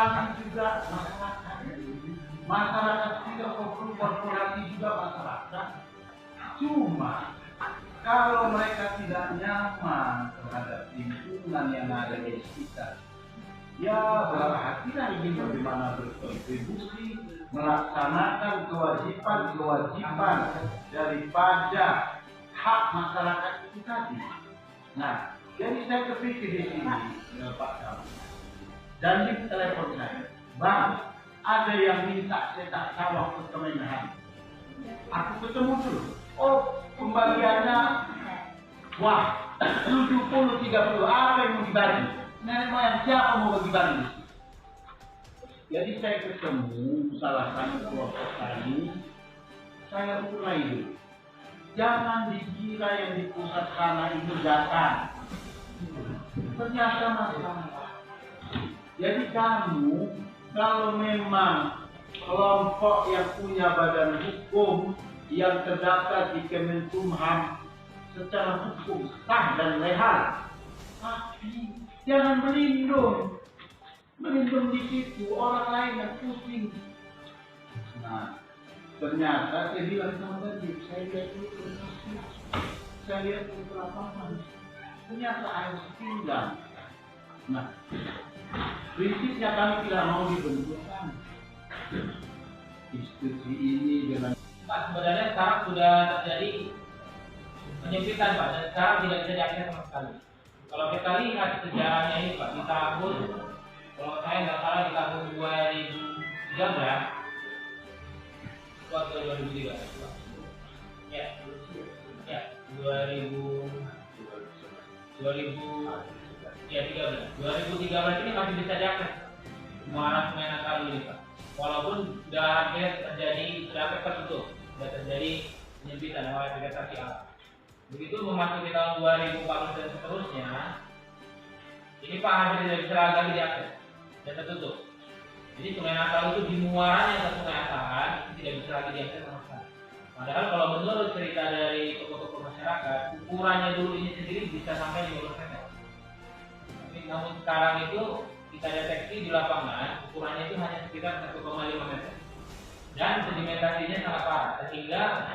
korporasi juga masyarakat, masyarakat juga korporasi juga masyarakat. Cuma kalau mereka tidak nyaman terhadap lingkungan yang ada di sekitar, ya berhati-hati ingin bagaimana berkontribusi melaksanakan kewajiban daripada hak masyarakat itu tadi. Nah, jadi saya berpikir di sini, Pak Kamu, dan di telepon saya, Bang, ada yang minta saya tak sawah ke Kemenhan. Aku ketemu dulu. Oh, pembagiannya, wah, 70-30, apa yang mau dibagi? Nenek moyang siapa mau bagi-bagi? Jadi saya ketemu salah satu kelompok tani, saya mulai dulu. Jangan dikira yang di pusat sana itu datang. Ternyata masalah. Jadi kamu, kalau memang kelompok yang punya badan hukum yang terdaftar di Kemenkumham secara hukum sah dan legal, tapi jangan melindung di situ, orang lain yang pusing. Nah, ternyata saya bilang sama tadi, saya lihat dulu saya lihat di lapangan, ternyata air setinggal. Nah, prinsipnya kami tidak mau dibenturkan institusi ini dengan Pak. Sebenarnya sekarang sudah terjadi penyempitan, Pak, dan sekarang tidak bisa diakses sama sekali. Kalau kita lihat sejarahnya ini, Pak, di tahun, kalau saya nggak salah di tahun 2013, waktu 2003, ya, 2013 ini masih bisa diakses muara Sungai Nataru ini, Pak. Walaupun sudah hampir terjadi, sudah tertutup, sudah terjadi penyempitan oleh vegetasi alam. Begitu memasuki tahun 2014 dan seterusnya, ini Pak hampir tidak bisa lagi diakses dan tertutup. Jadi Sungai Nataru itu di muaranya ke Sungai Asahan itu tidak bisa lagi diakses sama sekali. Padahal kalau menurut cerita dari tokoh-tokoh masyarakat, ukurannya dulu ini sendiri bisa sampai 15 meter. Tapi namun sekarang itu kita deteksi di lapangan, ukurannya itu hanya sekitar 1,5 meter. Dan sedimentasinya sangat parah, sehingga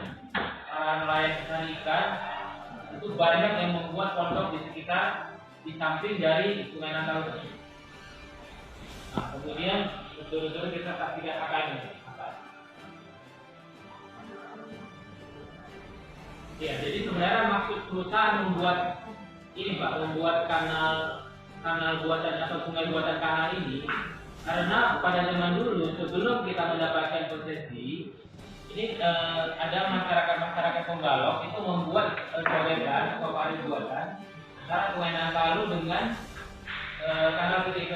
para nelayan ikan itu banyak yang membuat pondok di sekitar, di samping dari Sungai Nataru tersebut. Nah, kemudian betul-betul kita saksikan akarnya. Ya, jadi sebenarnya maksud perusahaan membuat ini, Pak, membuat kanal buatan atau sungai buatan kanal ini karena pada zaman dulu sebelum kita mendapatkan konsesi ini ada masyarakat penggalok itu membuat codetan atau parit buatan antara Sungai Nataru dengan kanal PTIP.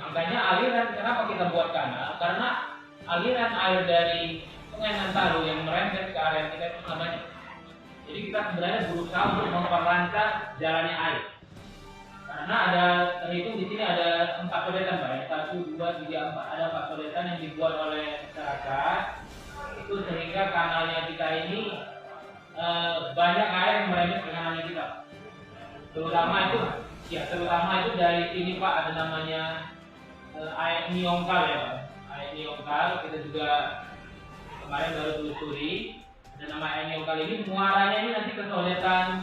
Makanya aliran, kenapa kita buat kanal? Karena aliran air dari Sungai Nataru yang merembet ke area kita itu namanya. Jadi kita sebenarnya berusaha untuk memperlancar jalannya air. Karena ada terhitung di sini ada 4 sodetan, Pak. 1, 2, 3, 4. Ada 4 sodetan yang dibuat oleh masyarakat. Itu sehingga kanalnya kita ini banyak air yang merembet ke kanalnya kita. Terutama itu dari sini, Pak, ada namanya air Niongkal, ya, Pak. Air Niongkal kita juga kemarin baru telusuri. Ada nama air Niongkal ini, muaranya ini nanti ke sodetan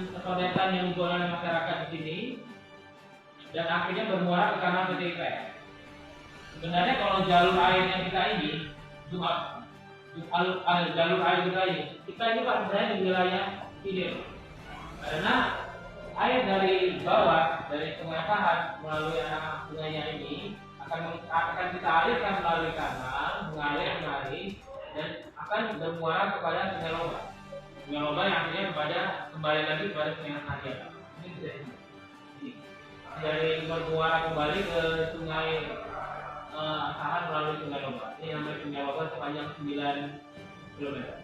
yang dibuat oleh masyarakat di sini. Dan akhirnya bermuara ke kanal PTIP. Sebenarnya kalau jalur airnya kita ini, jalur air kita ini Pak sebenarnya di wilayah hilir. Karena air dari bawah, dari Sungai Asahan melalui anak sungainya ini akan kita alirkan melalui kanal, mengalir dan akan bermuara kepada Sungai Lomba. Sungai Lomba yang akhirnya kembali lagi kepada Sungai Asahan. Ini sudah dari bermuara kembali ke Sungai Asahan melalui Sungai Lomba. Ini namanya Sungai Lomba sepanjang 9 km.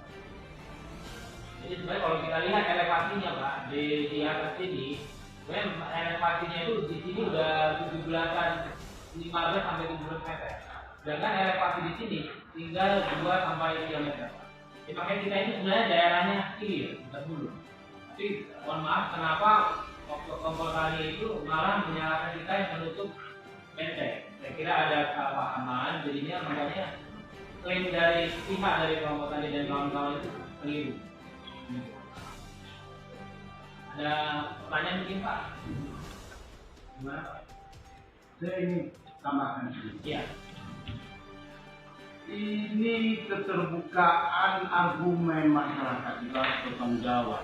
Jadi sebenarnya kalau kita lihat elevasinya, Pak, di atas sini, sebenarnya elevasinya itu di sini udah 15 sampai 17 meter. Sedangkan elevasi di sini tinggal 2 sampai 3 meter. Jadi makanya kita ini sebenarnya daerahnya hilir, bukan hulu. Tapi mohon maaf, kenapa kompor kali itu malah menyalahkan kita yang menutup benteng. saya kira ada kepahaman, jadinya makanya klaim dari pihak dari kelompok tadi dan kawan-kawan itu keliru. Ada pertanyaan mungkin Pak? Gimana Pak? Saya ini tambahkan sedikit. Iya. Ini keterbukaan argumen masyarakat juga bertanggung jawab.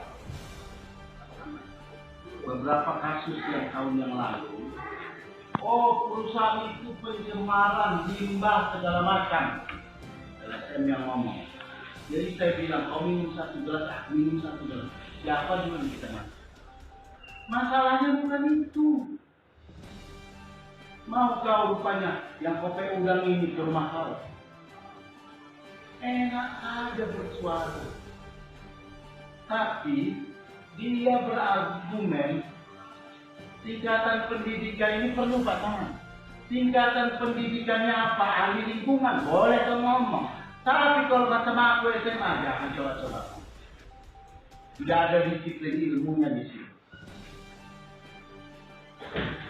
Beberapa kasus yang tahun yang lalu, perusahaan itu pencemaran limbah segala macam. LSM yang ngomong. Jadi saya bilang, kau minum 1 gelas, minum 1 gelas. Siapa juga bisa masuk. Masalahnya bukan itu. Mau kau rupanya yang kopi udang ini ke rumah kau. Enak aja bersuara. Tapi dia berargumen tingkatan pendidikan ini perlu pasangan. Tingkatan pendidikannya apa? Ahli lingkungan, boleh kau ngomong. Tapi kalau macam aku SMA, jangan coba-coba. Tidak ada disiplin ilmunya di sini.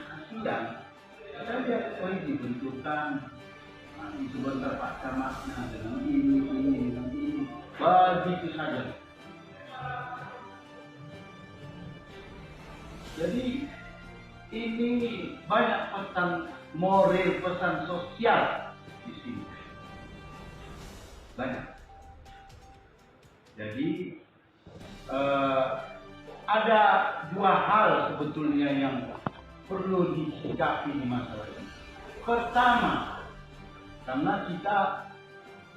Kasihan. Kita lihat dibentukkan. Sebentar Pak Camatnya dengan ini, begitu saja. Jadi ini banyak pesan moral, pesan sosial di sini. Banyak. Jadi ada 2 hal sebetulnya yang perlu disikapi di masalah ini. Pertama, karena kita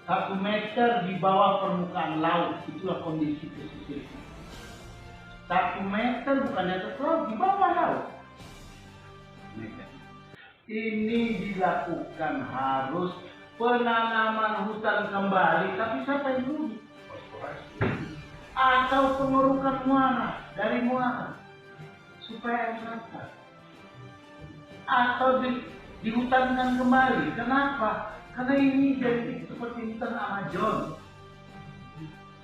1 meter di bawah permukaan laut, itulah kondisi pesisir. 1 meter bukan di atas laut, di bawah laut. Ini dilakukan harus penanaman hutan kembali, tapi siapa yang rugi? Atau pengerukan muara dari muara supaya enak. Atau dihutankan kembali. Kenapa? Karena ini jadi seperti hutan Amazon.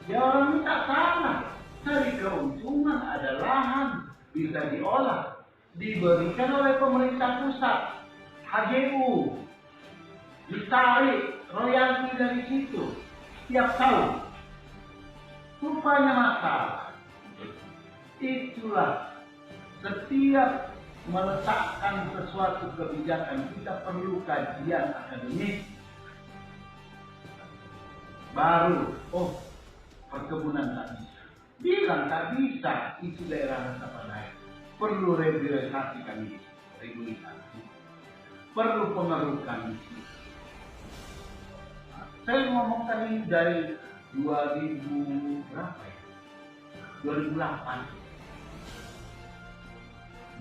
Ya orang ini tak salah. Cari keuntungan, ada lahan, bisa diolah. Diberikan oleh pemerintah pusat. HGU. Ditarik royalti dari situ. Setiap tahun. Rupanya masalah. Itulah. Setiap meletakkan sesuatu kebijakan, kita perlu kajian akademis. Baru, perkebunan tak bisa. Bilang tak bisa, itu daerah Resapadaya. Perlu revitalisasi kami, regulasi. Perlu pengerukan di sini. Saya ngomong tadi dari 2000 berapa ya? 2008.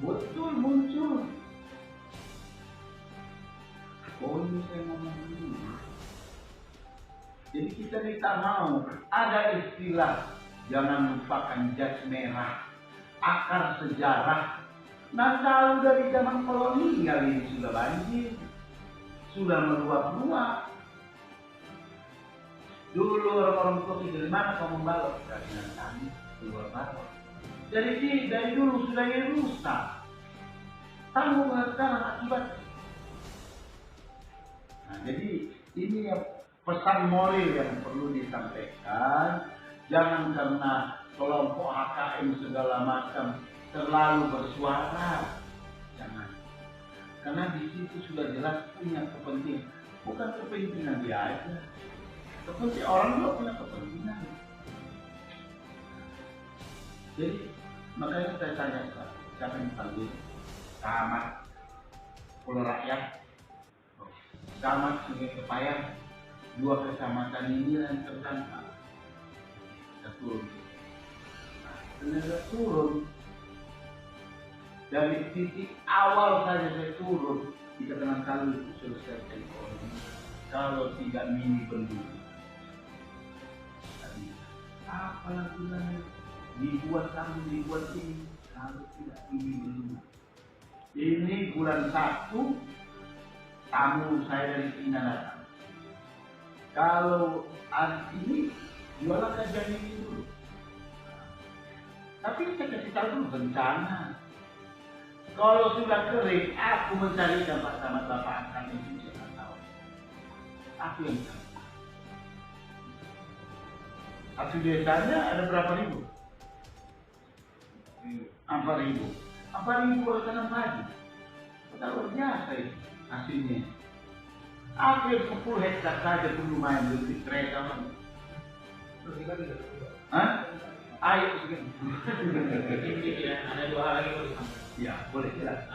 Betul muncul. Ini saya ngomong dulu. Jadi kita tidak mau ada istilah jangan lupakan jas merah, akar sejarah. Nah kalau dari zaman kolonial ini sudah banjir, sudah meluap-luap. Dulu orang-orang kopi dari mana kau membalok? Dari kami keluar balok. Jadi dari dulu sudah rusak. Tanggung sekarang akibat. Nah, jadi ini pesan moral yang perlu disampaikan. Jangan karena kelompok HKM segala macam terlalu bersuara. Jangan. Karena di situ sudah jelas punya kepentingan. Bukan kepentingan dia aja. Kepentingan orang juga punya kepentingan. Jadi makanya saya tanya siapa yang panggil? Camat Pulau Rakyat, Camat Sungai Kepayang, 2 kecamatan ini yang terdampak. Kita turun. Nah, ternyata turun. Dari titik awal saja saya turun, dikatakan kalau itu selesai ekonomi, kalau tidak mini bendungan. Apalah gunanya? Dibuat ini kalau tidak ini bendungan. Ini bulan 1 tamu saya dari Cina datang. Kalau hari ini jualan kajian ini dulu. Tapi saya kasih tahu dulu bencana. Kalau sudah kering, aku mencarikan Pak Camat Bapak akan itu saya tahu. Aku yang tahu. Hasil desanya ada berapa ribu? 4.000. 4.000 kalau tanam padi. Luar biasa itu hasilnya. Aku yang 10 hektar saja pun lumayan lebih kereta. Hah? Ayo segini. Ada dua hal lagi boleh. Ya, boleh jelas.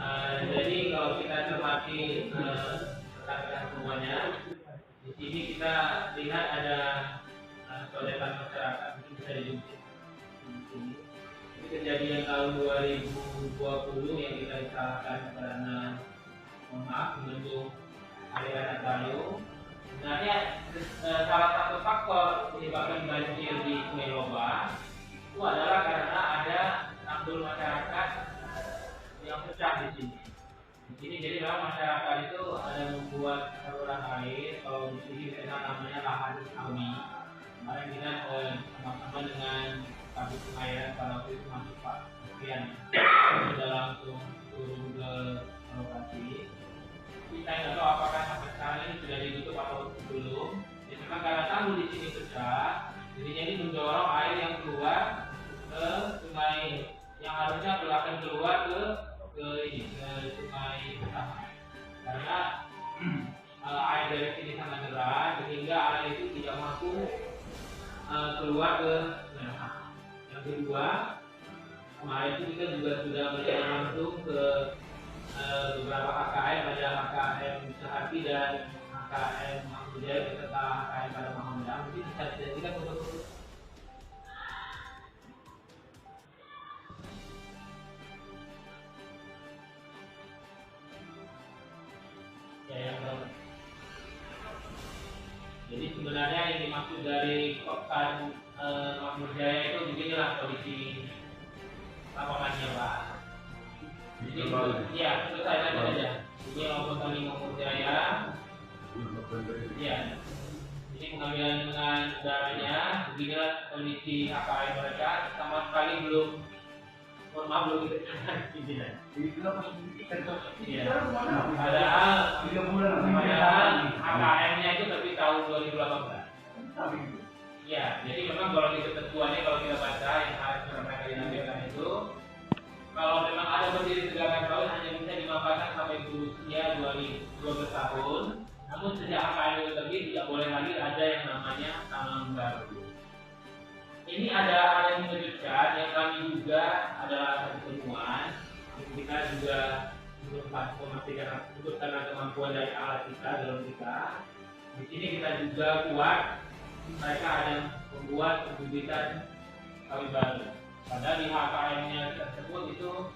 Jadi kalau kita cermati rekan-rekan semuanya, di sini kita lihat ada sodetan masyarakat mungkin bisa diunjuk. Ini kejadian tahun 2020 yang kita disalahkan karena membentuk aliran kayu. Sebenarnya salah satu faktor menyebabkan banjir di Sungai Loba itu adalah karena ada tanggul masyarakat yang pecah di sini. Di sini jadi memang masyarakat itu ada membuat saluran air. Kalau di sini kita namanya lahan kami. Kemarin kita sama-sama dengan Kabit Pengairan pada waktu itu masuk Pak Sofian sudah langsung turun ke lokasi. Kita nggak tahu apakah sampai sekarang ini sudah ditutup atau belum. Jadi memang karena tanggul di sini pecah, jadinya ini mendorong air yang keluar ke sungai yang harusnya akan keluar ke sungai utama. Karena air dari sini sangat deras sehingga air itu tidak mampu keluar ke sungai utama. Yang kedua, kemarin itu kita juga sudah melihat langsung ke beberapa HKM, ada HKM Sehati dan HKM Mahmud Jaya beserta HKM pada Muhammadiyah. Mungkin bisa dijadikan foto-foto. Ya, yang pertama. Jadi sebenarnya yang dimaksud dari Kopkan Mahmud Jaya itu beginilah kondisi lapangannya Pak. Jadi ya selesai saja. Ini maupun kami Mahmud Jaya. Ya. Ini pengambilan dengan udaranya, beginilah kondisi HKM mereka sama sekali belum. Mohon maaf belum kita padahal 3 bulan HKM-nya itu tapi tahun 2018. Ya, jadi memang kalau di ketentuannya kalau kita baca yang harus mereka dinampilkan itu, kalau memang ada berdiri tegangan tahun hanya bisa dimanfaatkan sampai berusia 12 tahun. Namun sejak HKM itu terbit tidak boleh lagi ada yang namanya tanam baru. Ini ada hal yang mengejutkan yang kami juga adalah satu temuan. Kita juga memastikan untuk karena kemampuan dari alat kita dalam kita. Di sini kita juga kuat. Mereka ada membuat pembibitan kayu baru. Padahal di HKM-nya tersebut itu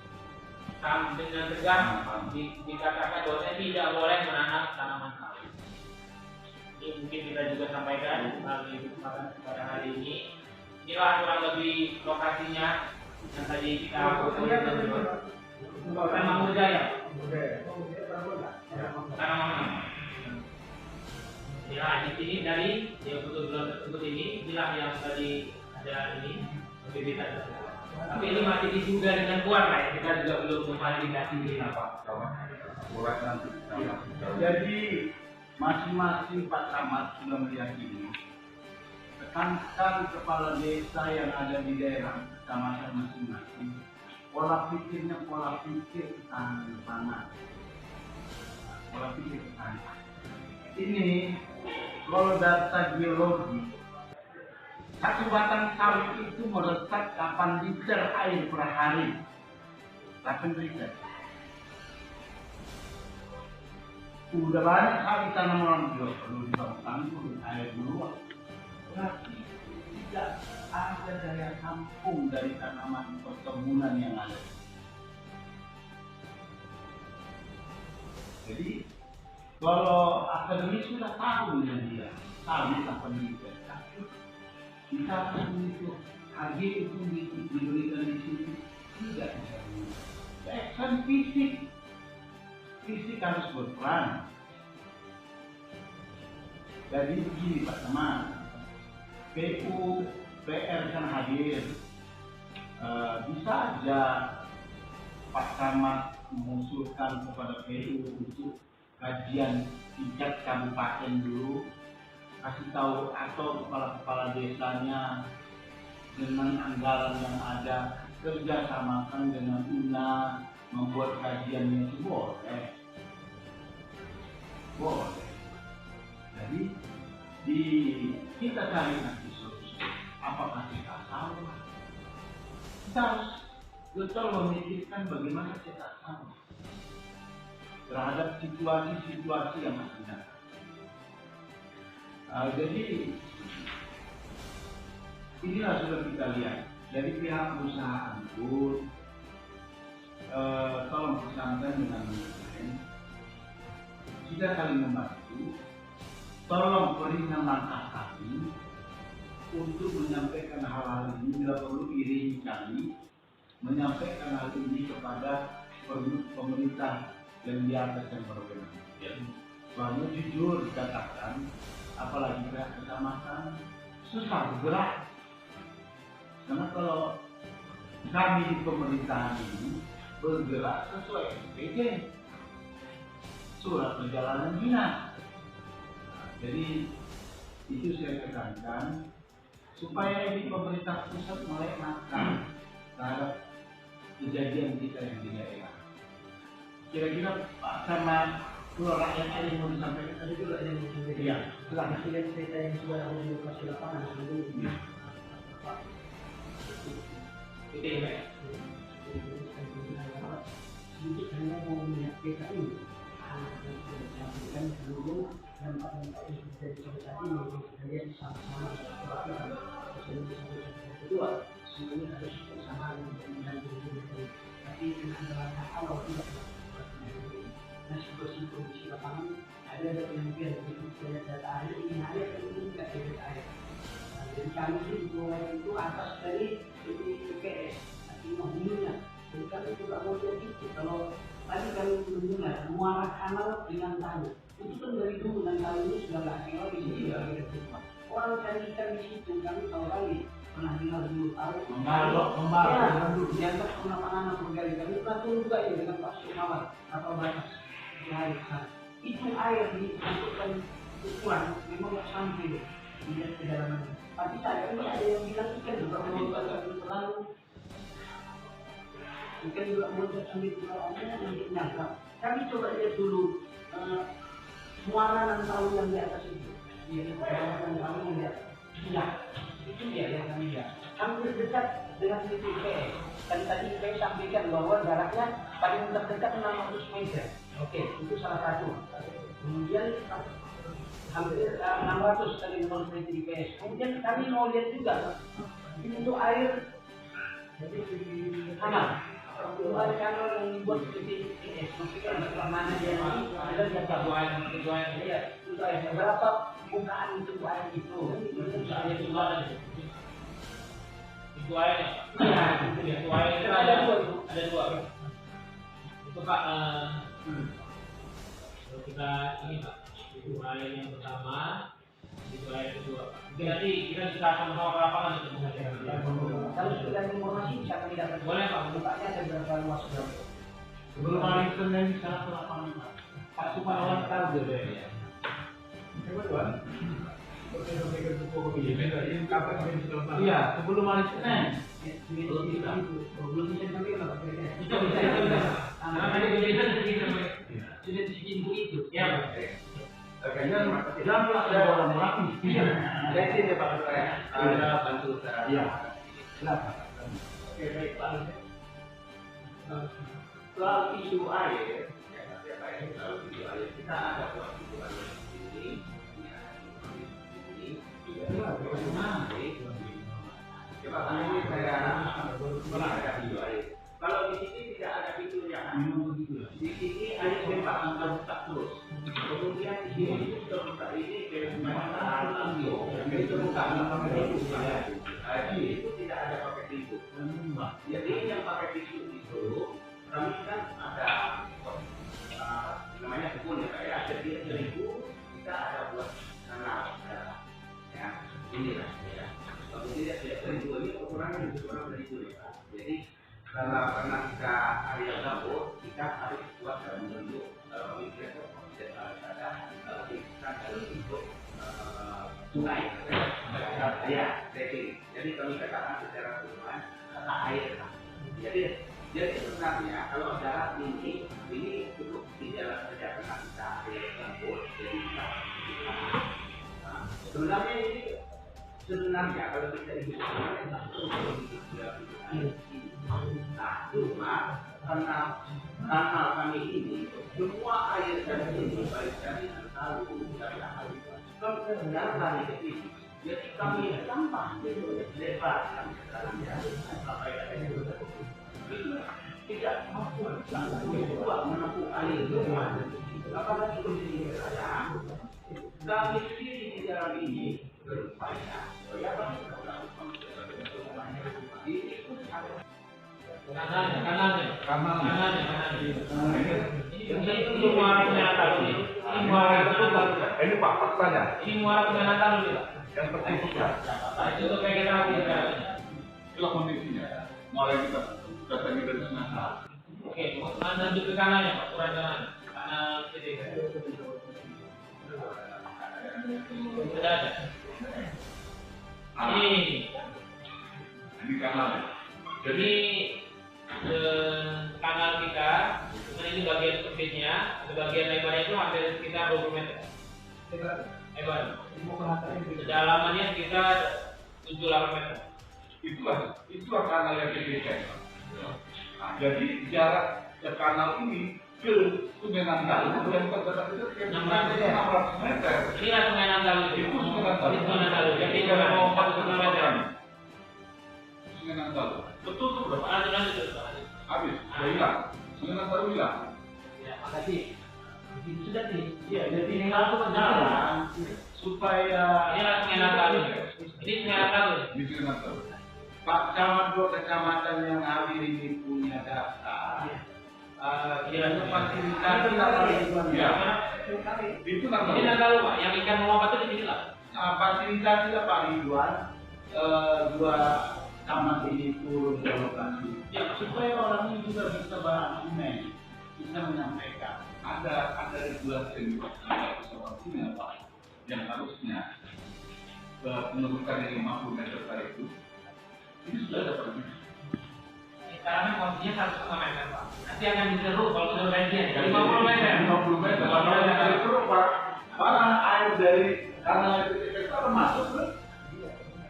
dengan tegas dikatakan bahwa tidak boleh menanam tanaman kayu. Ini mungkin kita juga sampaikan melalui kesempatan pada hari ini. Inilah kurang lebih lokasinya yang tadi kita Mahmud Jaya. Ya, di sini dari yang betul-betul tersebut inilah yang tadi ada ini pembibitan tersebut. Tapi ini masih diduga dengan kuat lah, kita juga belum memvalidasi ini apa. Jadi masing-masing Pak Camat sudah melihat ini. Tekankan kepala desa yang ada di daerah kecamatan masing-masing. Pola pikirnya pola pikir tanah. Pola pikir tanah. Ini kalau data geologi, satu batang sawit itu meresap 8 liter air per hari. 8 liter. Udah banyak kali tanam orang juga perlu dibangun air dulu. Berarti tidak ada daya tampung dari tanaman perkebunan yang ada. Jadi kalau akademis sudah tahu dengan dia, tahu apa dia. Misalkan itu HG itu diberikan di sini tidak bisa. Action fisik harus berperan. Jadi begini Pak teman, PU PR kan hadir, bisa aja Pak Camat mengusulkan kepada PU untuk kajian tingkat kabupaten dulu, kasih tahu atau kepala-kepala desanya dengan anggaran yang ada, kerjasamakan dengan UNA membuat kajiannya itu boleh. Jadi kita cari nanti solusi. Apakah kita salah? Kita harus betul memikirkan bagaimana kita salah terhadap situasi-situasi yang akan datang. Jadi inilah sudah kita lihat dari pihak perusahaan pun tolong pesankan dengan manajemen, kita saling membantu. Tolong berikan langkah kami untuk menyampaikan hal-hal ini, bila perlu iring kami menyampaikan hal ini kepada pemerintah yang di atas yang berwenang. Soalnya jujur dikatakan, apalagi pihak kecamatan susah bergerak. Karena kalau kami di pemerintahan ini bergerak sesuai SPG, surat perjalanan dinas. Jadi itu saya tekankan supaya ini pemerintah pusat mulai makan terhadap kejadian kita yang di daerah. Kira-kira Pak sama Pulau Rakyat ada yang mau disampaikan? Ada juga yang mau disampaikan. Iya. Setelah cerita yang sudah ada di lokasi lapangan sebelumnya. Itu ya. Sedikit hanya mau melihat PKI yang sudah disampaikan seluruh dampak-dampak yang sudah dicapai ini kita lihat sama-sama lakukan. Kedua, semuanya harus bersama dengan diri. Tapi dengan langkah awal tidak dan situasi kondisi lapangan ada penelitian untuk data air ini ada yang tidak data air. Jadi kami sih mulai itu atas dari IPS, artinya hulunya. Jadi kami juga mau jadi itu. Kalau tadi kami mendengar muara kanal dengan tanah, itu kan dari dulu dan kali ini sudah nggak asing lagi. Jadi orang cari ikan di situ kami tahu lagi pernah dengar dulu tahu. Membalok dulu. Dianggap anak-anak berkali-kali pernah turun juga ya dengan Pak Sumawan atau batas di hari sana. Itu air dimasukkan ukuran memang nggak sampai tidak kedalaman. Tapi saya ini ada yang bilang ikan juga meloncat sambil terlalu, ikan juga meloncat sambil terlalu nanti nyangkap. Kami coba lihat dulu muara dan tahu yang di atas itu. Iya, muara dan tahu yang di atas. Iya, itu dia yang kami lihat. Hampir dekat dengan titik IPS. Dan tadi saya sampaikan bahwa jaraknya paling terdekat 600 meter. Oke, itu salah satu. Kemudian hampir 600 kali menurut IPS. Kemudian kami mau lihat juga pintu air kanal. Pintu air kanal yang dibuat seperti IPS. Maksudnya sebelah mana dia nanti ada jangka buayan. Iya, pintu air. Berapa bukaan pintu air itu? Itu air. Itu air itu ada dua. Itu Pak. Kalau kita ini Pak, itu air yang pertama, itu air kedua. Jadi kita bisa sama-sama ke lapangan untuk menghasilkan. Kalau sudah informasi bisa kami dapat. Boleh Pak. Bukanya ada berapa luas berapa? sebelum hari Senin di sana ke lapangan Pak Sumawan tahu deh. Iya, sebelum hari Senin. Belum bisa sampai berapa? Bisa. Karena tadi bisa sudah disinggung itu. Ya. Jangan ada orang rapi. Saya sih Pak Ketua ada bantu secara. Iya. Silakan. Oke baik Pak. Soal isu air, ya Pak ya, soal isu air kita ada buat isu air ini, coba ini saya pernah ada isu air. Kalau di sini tidak ada fiturnya, di sini air bebas terbuka terus. Kemudian di sini terbuka ini memang itu bukan pakai tisu ya. Itu tidak ada pakai tisu. Jadi yang pakai tisu itu kami kan ada namanya kebun ya Pak ya. Setiap 1000 kita ada buat kanal ya. Inilah ya. Kalau tidak setiap 1000 ini kekurangan lebih kurang dari itu ya Pak. Jadi karena kita area gabut kita untuk sungai. Ya, jadi kami katakan secara keseluruhan tata air. Jadi sebenarnya kalau darat ini cukup di jalan saja karena kita lembut, jadi kita sebenarnya kalau kita hidup nah cuma karena tanah kami ini semua air dari ini baik dari Nantalo dari darat ke sini. Jadi kami sampah lebar kami sekarang ya sampai tidak mampu menampung air apalagi kondisi saya kami sendiri di dalam ini berupaya kanannya. Ini muara Nantalo ini. Ini Pak faktanya. Ini muara Nantalo ini, Pak. Yang penting sudah. Itu untuk vegetasi sekarang. Itulah kondisinya. Mulai kita datangin dari sana. Oke, lanjut ke kanannya, Pak. Kurang kanan. Kanan kiri. Sudah ada. Ini kanal. Jadi kanal kita, ini bagian sempitnya, bagian lebarnya itu hampir sekitar 20 meter. Lebar. Kedalamannya sekitar 7-8 meter. Itulah kanal yang diberikan. Nah, jadi jarak kanal ini ke Sungai Nantalo yang terdekat itu 600 meter. Inilah Sungai Nantalo itu. Itu Sungai Nantalo. Sungai Nantalo. Jadi kalau 40 km. Sungai Nantalo. Betul tuh, Bro. Lanjut. Habis, sudah hilang. Sungai Nantalo hilang. Ya, makasih. Begitu sudah nih. Ya, jadi kalau jalan supaya Inilah Sungai Nantalo. Ini Sungai Nantalo. Di Sungai Nantalo. Pak Camat 2 kecamatan yang hadir ini punya data. Kiranya fasilitasi Ya. Itu Nantalo. Ini Nantalo, Pak. Yang ikan melompat itu di sini lah. fasilitasi lah Pak Ridwan, 2 camat ini turun ke lokasi. Ya, supaya orang ini juga bisa berargumen, bisa menyampaikan. Ada regulasi yang sepertinya Pak, yang harusnya menurunkan yang 50 meter tadi itu. Ini sudah ada pergi. Sekarang kan posisinya 1,5 meter, Pak. Nanti akan diseru kalau menurut kajian 50 meter. 50 meter. Kalau yang itu Pak, para air dari kanal itu masuk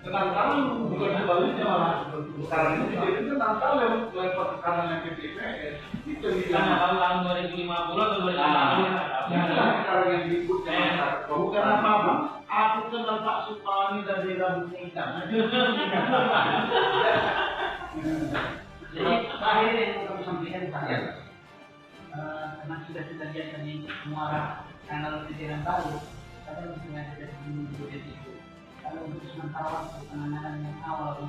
ke Nantalo, bukan sebaliknya malah. Sekarang ini jadi itu Nantalo yang lempar ke kanalnya PTPS. Itu Karena tahun 2050 atau 2050. sekarang yang diikut bukan apa-apa. Aku kenal Pak Supani dari rambutnya hitam. Jadi terakhir yang kami sampaikan saya, karena sudah kita lihat tadi muara kanal Tiga Nantalo, kadang sengaja dari budget itu. Kalau untuk sementara waktu penanganan yang awal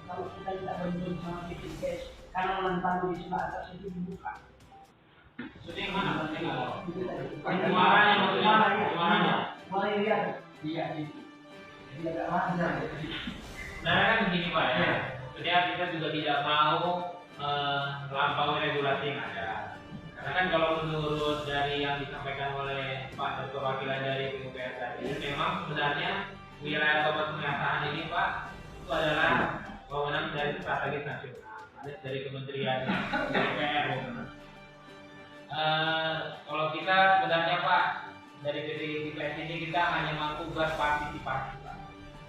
kalau kita tidak bantu sama PTPS, kanal Nantalo di sebelah atas itu dibuka. Jadi yang mana? Muaranya, Muaranya. mulai lihat, iya itu. Jadi agak wajar. Nah kan begini Pak ya. Jadi kita juga tidak mau melampaui regulasi yang ada. Karena kan kalau menurut dari yang disampaikan oleh Pak Perwakilan dari PUPR tadi, memang sebenarnya wilayah Kabupaten Pengasahan ini Pak itu adalah wewenang dari strategis nasional, ada dari Kementerian PUPR. Kalau kita sebenarnya Pak dari PTPS ini kita hanya mampu berpartisipasi Pak.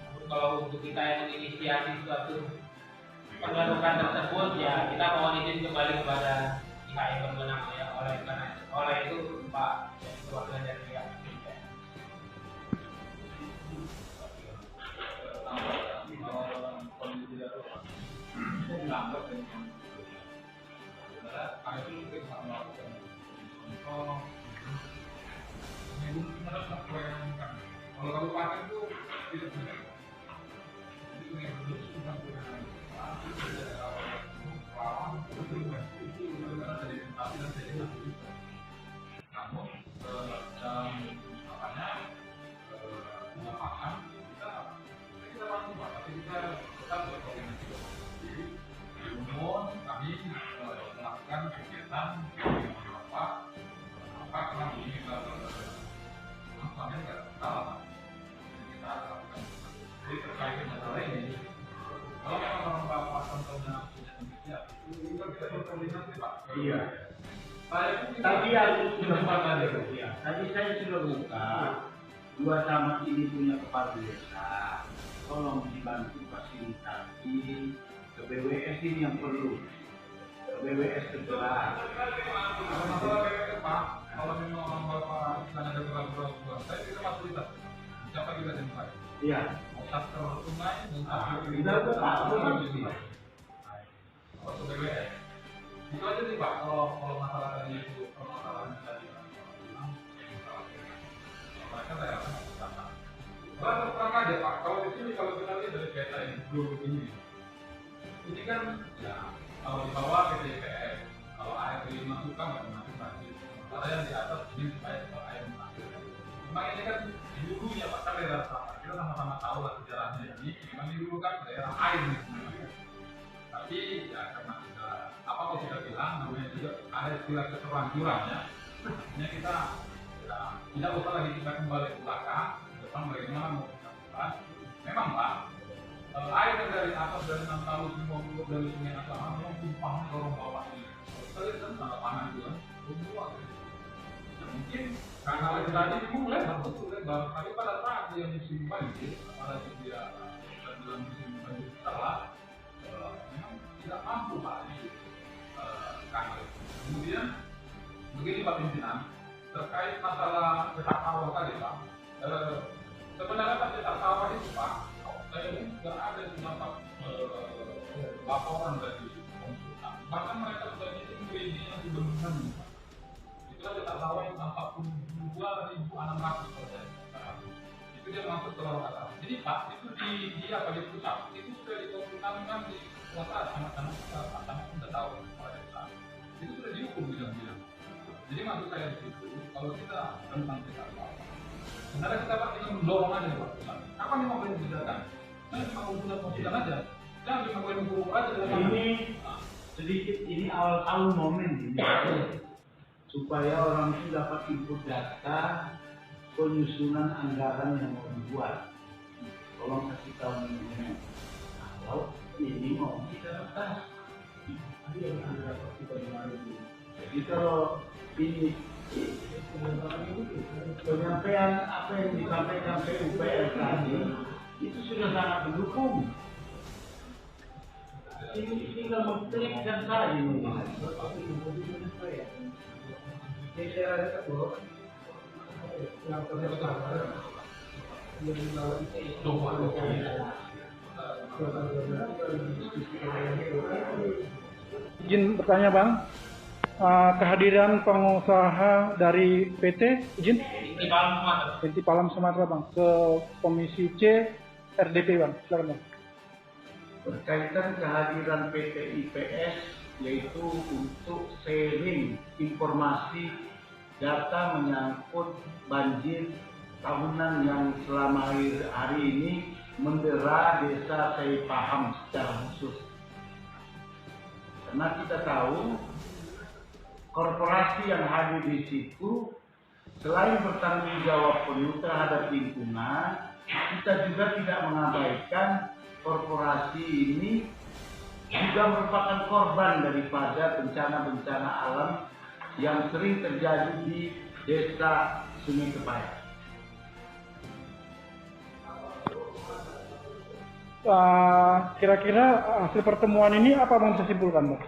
Namun kalau untuk kita yang menginisiasi suatu pengadukan tersebut ya kita mohon izin kembali kepada pihak yang berwenang ya oleh itu Pak Perwakilan dari pihak PTPS. Kalau kabupaten itu tidak benar. Namun dalam makanya paham kita mampu tapi kita tetap berkoordinasi. Jadi umum kami melakukan kegiatan apa karena ini kita koordinasi Pak. Iya. Saya Tadi aku sudah tadi. ya. Tadi saya sudah buka. Dua camat ini punya kepala desa. Tolong dibantu fasilitasi ke BWS ini yang perlu. Ke BWS segera. Kalau masalah BWS Pak, kalau memang orang Bapak sana ada keraguan, saya bisa fasilitas. Siapa juga yang saya? Iya. Satker sungai dan satker Tidak Pak. Kalau BWS. Itu aja sih Pak, kalau masalah tadi itu permasalahan tadi. Mereka saya rasa sama. Terus terang aja Pak, kalau di sini kalau kita lihat dari peta ini dulu ini kan ya kalau di bawah PT IPS, kalau air dimasukkan nggak dimasukkan. Kalau yang di atas ini supaya air masuk. Memang ini kan dulunya Pak, kan daerah sama. Kita sama-sama tahu lah sejarahnya ini. Memang dulu kan daerah air nih sebenarnya. Tapi ya karena sudah apa mau kita bilang, namanya juga ada istilah keterlanjuran ya. Artinya kita ya, tidak usah lagi kita kembali ke belakang, depan bagaimana mau kita buat. Memang Pak, air yang dari atas dari 6 tahun semua dari sungai Asahan memang tumpahnya dorong bawah ini. Kita lihat kan tanda panah itu kan, luar. Ya, mungkin karena lagi tadi dimulai betul lebar, tapi pada saat dia musim banjir, pada dia dalam musim banjir salah, memang tidak mampu Pak ini kanal. Kemudian begini Pak Pimpinan, terkait masalah cetak sawah tadi Pak, sebenarnya Pak cetak sawah itu Pak, saya juga ada dapat laporan dari konsultan. Bahkan mereka sudah ngitung ini yang dibandingkan Pak. Itu cetak sawah yang 42.600 per hektar. Itu dia masuk ke luar atas. Jadi Pak, itu di apa di pusat, itu sudah dikonsultasikan di kota sama-sama sudah tahu pada saat. Itu sudah dihukum bilang-bilang. Jadi maksud saya di situ, kalau kita tentang cetak sawah, sebenarnya kita Pak ingin mendorong aja Pak pusat. Kapan yang mau kebijakan? Nah, cuma konsultan aja. Jangan cuma hukum aja. Ini sedikit ini awal tahun momen ini supaya orang itu dapat input data penyusunan anggaran yang mau dibuat. Tolong kasih tahu ini. Kalau ini mau kita atas. Jadi kalau ini penyampaian apa yang disampaikan PUPR tadi itu sudah sangat mendukung. Ini tinggal mengklikkan saja ini. Izin bertanya Bang, kehadiran pengusaha dari PT izin Inti Palam Sumatera Bang ke Komisi C RDP Bang, silakan Bang. Berkaitan kehadiran PT IPS yaitu untuk sharing informasi data menyangkut banjir tahunan yang selama hari ini mendera desa Saya Paham secara khusus. Karena kita tahu korporasi yang hadir di situ selain bertanggung jawab penuh terhadap lingkungan, kita juga tidak mengabaikan korporasi ini juga merupakan korban daripada bencana-bencana alam yang sering terjadi di desa Sungai Kepaya. Kira-kira hasil pertemuan ini apa Bang bisa simpulkan Bang?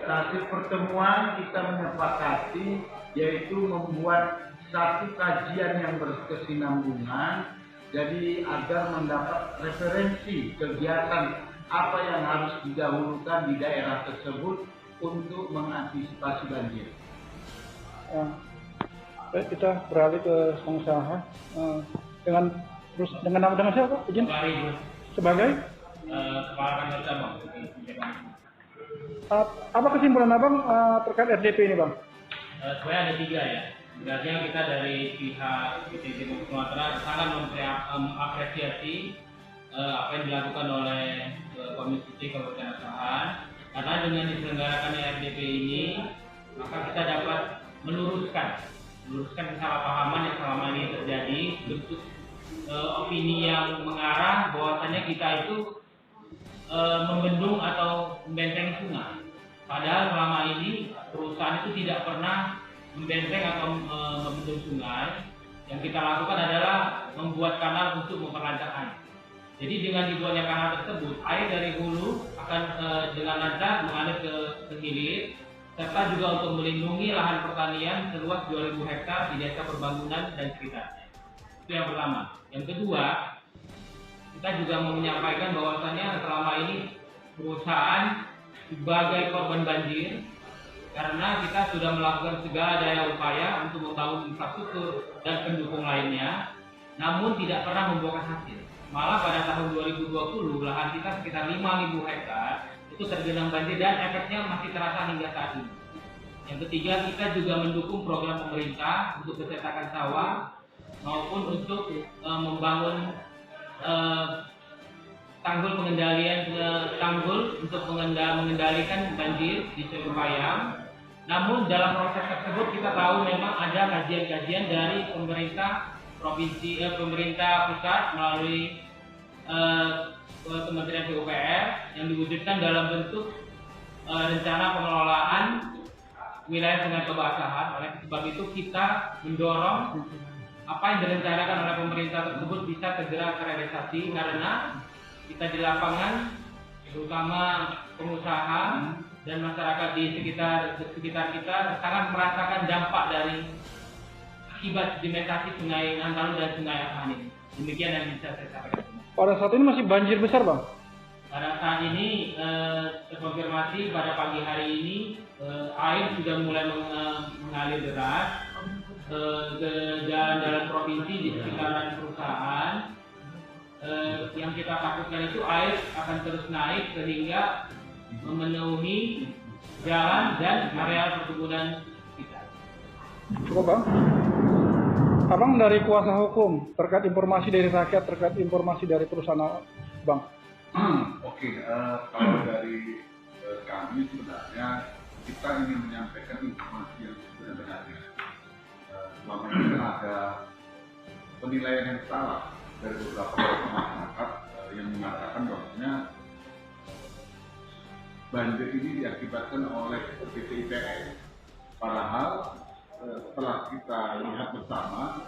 Hasil pertemuan kita menyepakati yaitu membuat satu kajian yang berkesinambungan jadi agar mendapat referensi kegiatan apa yang harus didahulukan di daerah tersebut untuk mengantisipasi banjir. Baik, kita beralih ke pengusaha dengan siapa? Izin sebagai kepala kantor cabang. apa kesimpulan Abang terkait RDP ini Bang? Sebenarnya ada 3 ya. Sebenarnya kita dari pihak PT Timur Sumatera sangat mengapresiasi apa yang dilakukan oleh Komisi C Kabupaten Asahan, karena dengan diselenggarakannya RDP ini maka kita dapat meluruskan kesalahpahaman yang selama ini terjadi, bentuk opini yang mengarah bahwasanya kita itu membendung atau membentengi sungai. Padahal selama ini perusahaan itu tidak pernah membenteng atau membendung sungai. Yang kita lakukan adalah membuat kanal untuk memperlancar air. Jadi dengan dibuatnya kanal tersebut, air dari hulu akan dengan lancar mengalir ke hilir, serta juga untuk melindungi lahan pertanian seluas 2.000 hektar di desa Perbangunan dan sekitarnya. Itu yang pertama. Yang kedua, kita juga mau menyampaikan bahwasannya selama ini perusahaan sebagai korban banjir karena kita sudah melakukan segala daya upaya untuk membangun infrastruktur dan pendukung lainnya, namun tidak pernah membuahkan hasil. Malah pada tahun 2020 lahan kita sekitar 5.000 hektar itu tergenang banjir dan efeknya masih terasa hingga saat ini. Yang ketiga, kita juga mendukung program pemerintah untuk kecetakan sawah maupun untuk membangun tanggul pengendalian tanggul untuk mengendalikan banjir di Sungai Payam. Namun dalam proses tersebut kita tahu memang ada kajian-kajian dari pemerintah provinsi, pemerintah pusat melalui Kementerian PUPR yang diwujudkan dalam bentuk rencana pengelolaan wilayah sungai kebasahan. Oleh sebab itu kita mendorong apa yang direncanakan oleh pemerintah tersebut bisa segera terrealisasi karena kita di lapangan terutama pengusaha dan masyarakat di sekitar kita sangat merasakan dampak dari akibat sedimentasi Sungai Nantalu dan Sungai Asahan ini. Demikian yang bisa saya sampaikan. Pada saat ini masih banjir besar, Bang? Pada saat ini terkonfirmasi pada pagi hari ini air sudah mulai mengalir deras ke jalan-jalan provinsi di sekitaran perusahaan. Yang kita takutkan itu air akan terus naik sehingga memenuhi jalan dan area perkebunan kita. Cukup, Bang? Abang dari kuasa hukum terkait informasi dari rakyat, terkait informasi dari perusahaan, Bang? Oke, kalau dari kami sebenarnya kita ingin menyampaikan informasi yang sebenarnya. Selama ini kan ada penilaian yang salah dari beberapa masyarakat yang mengatakan bahwasanya banjir ini diakibatkan oleh PT IPS. Padahal setelah kita lihat bersama,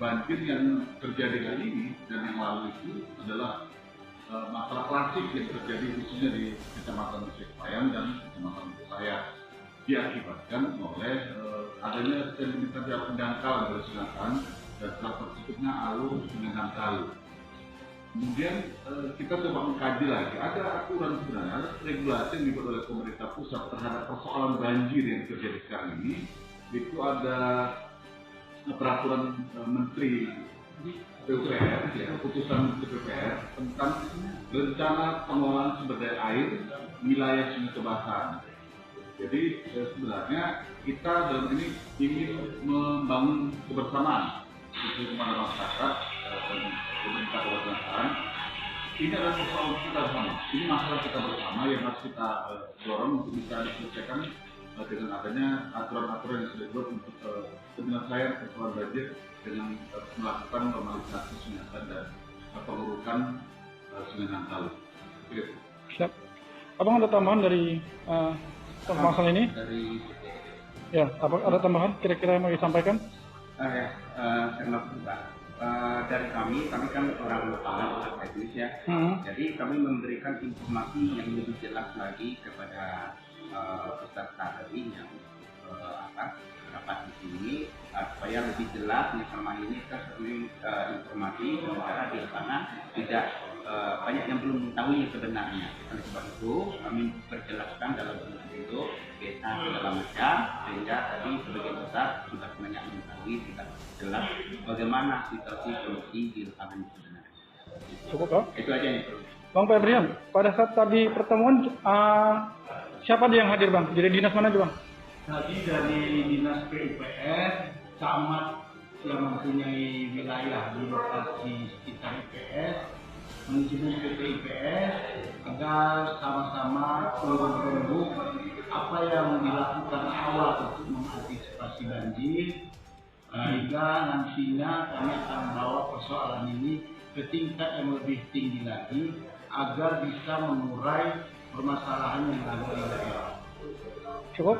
banjir yang terjadi hari ini dan yang lalu itu adalah masalah klasik yang terjadi khususnya di Kecamatan Sungai Payam dan Kecamatan Saya, diakibatkan oleh adanya sedimentasi pendangkal yang berserakan dan salah tersebutnya alur Sungai Nantalu. Kemudian kita coba mengkaji lagi, ada aturan sebenarnya, regulasi yang dibuat oleh pemerintah pusat terhadap persoalan banjir yang terjadi sekarang ini. Itu ada peraturan Menteri PUPR, ya, keputusan Menteri PUPR tentang rencana pengelolaan sumber daya air wilayah sungai kebasahan. Jadi sebenarnya kita dalam ini ingin membangun kebersamaan kepada masyarakat dan pemerintah kebasahan. Ini adalah persoalan kita bersama. Ini masalah kita bersama yang harus kita dorong untuk bisa diselesaikan dengan adanya aturan-aturan yang sudah dibuat untuk penyelesaian persoalan banjir dengan melakukan normalisasi sungai dan pengurukan Sungai Nantalu. Siap. Abang ada tambahan dari masalah ini? Ya, ada tambahan kira-kira yang mau disampaikan? Terima kasih, Pak. Dari kami kan orang lapangan, orang teknis ya. Jadi kami memberikan informasi yang lebih jelas lagi kepada peserta tadi yang rapat di sini supaya lebih jelas. Yang selama ini kita sering informasi sementara di lapangan tidak banyak yang belum mengetahui sebenarnya. Oleh sebab itu kami perjelaskan dalam bentuk desa segala macam sehingga tadi sebagian besar sudah banyak mengetahui tidak jelas bagaimana situasi kondisi di lapangan sebenarnya. Cukup, Bang? Itu aja yang perlu. Bang Febrian, pada saat tadi pertemuan siapa dia yang hadir, Bang? Jadi dinas mana aja, Bang? Tadi dari dinas PUPR, camat yang mempunyai wilayah di lokasi sekitar IPS, mengizinkan PT IPS agar sama-sama produk-produk apa yang dilakukan awal untuk mengantisipasi banjir, sehingga nantinya kami akan membawa persoalan ini ke tingkat yang lebih tinggi lagi agar bisa mengurai permasalahan yang ada di daerah. Cukup?